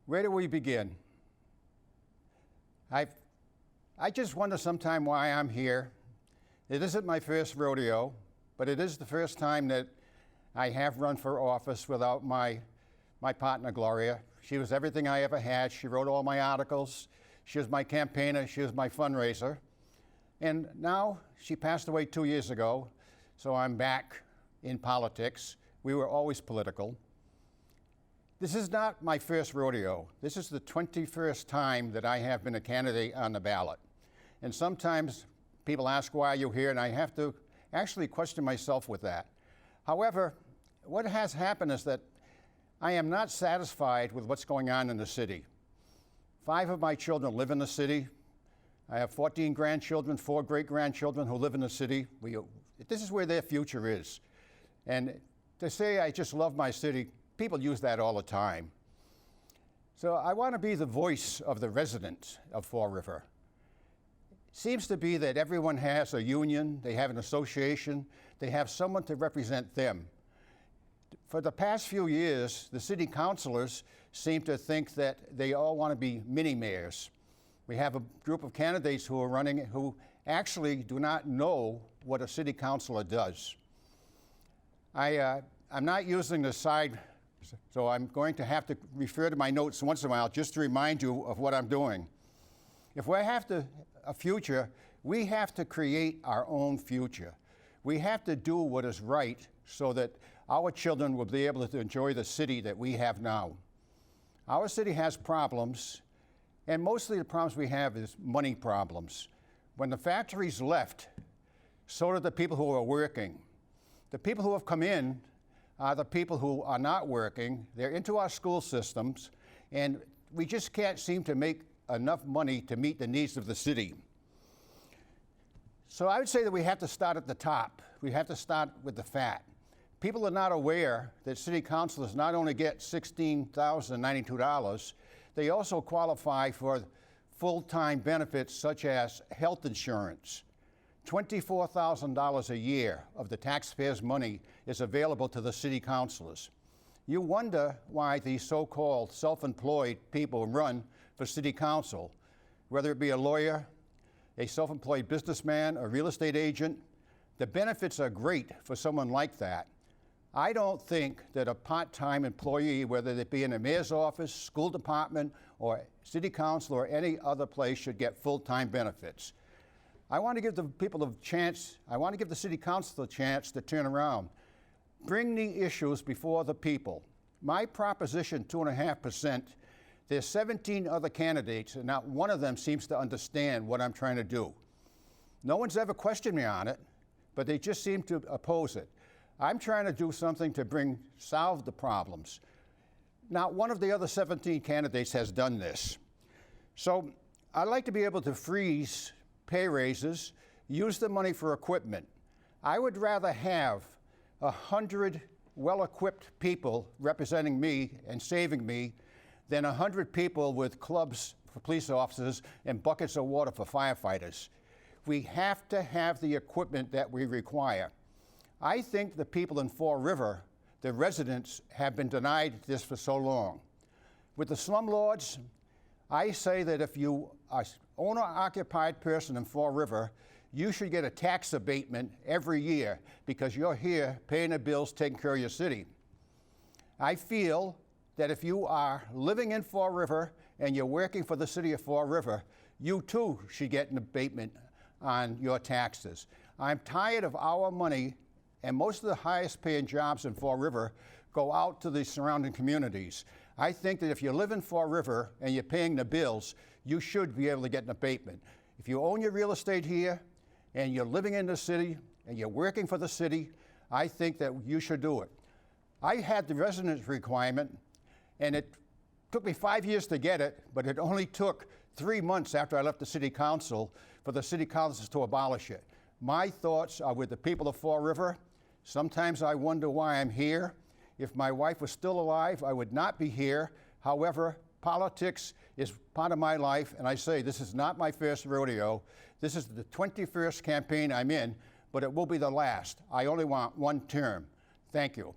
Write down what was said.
Where do we begin? I just wonder sometime why I'm here. It isn't my first rodeo, but it is the first time that I have run for office without my partner, Gloria. She was everything I ever had. She wrote all my articles. She was my campaigner. She was my fundraiser. And now she passed away 2 years ago, so I'm back in politics. We were always political. This is not my first rodeo. This is the 21st time that I have been a candidate on the ballot. And sometimes people ask why you're here, and I have to actually question myself with that. However, what has happened is that I am not satisfied with what's going on in the city. 5 of my children live in the city. I have 14 grandchildren, 4 great-grandchildren who live in the city. This is where their future is. And to say I just love my city, people use that all the time. So I want to be the voice of the residents of Fall River. It seems to be that everyone has a union, they have an association, they have someone to represent them. For the past few years, the city councilors seem to think that they all want to be mini-mayors. We have a group of candidates who are running who actually do not know what a city councilor does. I'm not using the side, so I'm going to have to refer to my notes once in a while just to remind you of what I'm doing. If we have a future, we have to create our own future. We have to do what is right so that our children will be able to enjoy the city that we have now. Our city has problems, and mostly the problems we have is money problems. When the factories left, so did the people who are working. The people who have come in are the people who are not working. They're into our school systems, and we just can't seem to make enough money to meet the needs of the city. So I would say that we have to start at the top. We have to start with the fat. People are not aware that city councilors not only get $16,092, they also qualify for full-time benefits such as health insurance. $24,000 a year of the taxpayers' money is available to the city councilors. You wonder why these so-called self-employed people run for city council, whether it be a lawyer, a self-employed businessman, a real estate agent. The benefits are great for someone like that. I don't think that a part-time employee, whether it be in a mayor's office, school department, or city council, or any other place, should get full-time benefits. I want to give the people a chance, I want to give the city council a chance to turn around. Bring the issues before the people. My proposition, 2.5%, there's 17 other candidates, and not one of them seems to understand what I'm trying to do. No one's ever questioned me on it, but they just seem to oppose it. I'm trying to do something to solve the problems. Not one of the other 17 candidates has done this. So I'd like to be able to freeze pay raises, use the money for equipment. I would rather have 100 well-equipped people representing me and saving me than 100 people with clubs for police officers and buckets of water for firefighters. We have to have the equipment that we require. I think the people in Fall River, the residents, have been denied this for so long. With the slumlords, I say that if you are an owner-occupied person in Fall River, you should get a tax abatement every year because you're here paying the bills, taking care of your city. I feel that if you are living in Fall River and you're working for the city of Fall River, you too should get an abatement on your taxes. I'm tired of our money, and most of the highest paying jobs in Fall River go out to the surrounding communities. I think that if you live in Fall River and you're paying the bills, you should be able to get an abatement. If you own your real estate here and you're living in the city and you're working for the city, I think that you should do it. I had the residence requirement, and it took me 5 years to get it, but it only took 3 months after I left the city council for the city councils to abolish it. My thoughts are with the people of Fall River. Sometimes I wonder why I'm here. If my wife was still alive, I would not be here. However, politics is part of my life, and I say this is not my first rodeo. This is the 21st campaign I'm in, but it will be the last. I only want one term. Thank you.